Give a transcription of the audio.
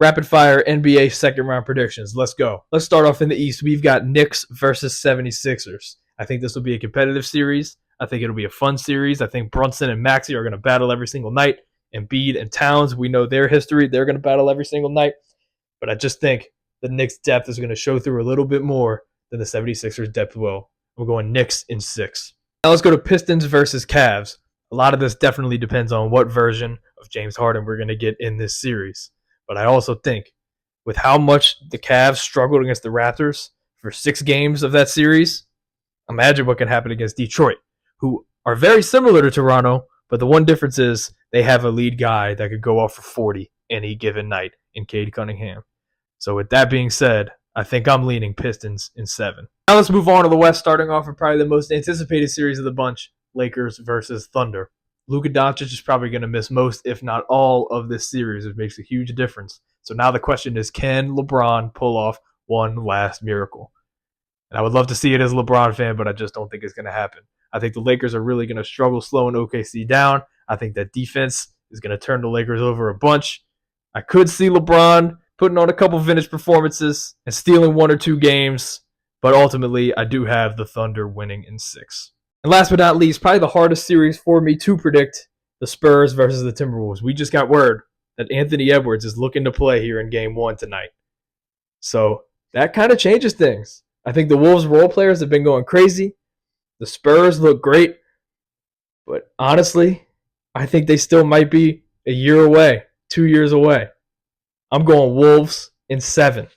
Rapid fire NBA second round predictions. Let's go. Let's start off in the East. We've got Knicks versus 76ers. I think this will be a competitive series. I think it'll be a fun series. I think Brunson and Maxey are going to battle every single night. Embiid and Towns, we know their history. They're going to battle every single night. But I just think the Knicks' depth is going to show through a little bit more than the 76ers' depth will. We're going Knicks in 6. Now let's go to Pistons versus Cavs. A lot of this definitely depends on what version of James Harden we're going to get in this series. But I also think with how much the Cavs struggled against the Raptors for 6 games of that series, imagine what can happen against Detroit, who are very similar to Toronto, but the one difference is they have a lead guy that could go off for 40 any given night in Cade Cunningham. So with that being said, I think I'm leaning Pistons in 7. Now let's move on to the West, starting off with probably the most anticipated series of the bunch, Lakers versus Thunder. Luka Doncic is probably going to miss most, if not all, of this series. It makes a huge difference. So now the question is, can LeBron pull off one last miracle? And I would love to see it as a LeBron fan, but I just don't think it's going to happen. I think the Lakers are really going to struggle slowing OKC down. I think that defense is going to turn the Lakers over a bunch. I could see LeBron putting on a couple vintage performances and stealing 1 or 2 games, but ultimately I do have the Thunder winning in 6. And last but not least, probably the hardest series for me to predict, the Spurs versus the Timberwolves. We just got word that Anthony Edwards is looking to play here in Game 1 tonight. So that kind of changes things. I think the Wolves role players have been going crazy. The Spurs look great. But honestly, I think they still might be a year away, 2 years away. I'm going Wolves in 7.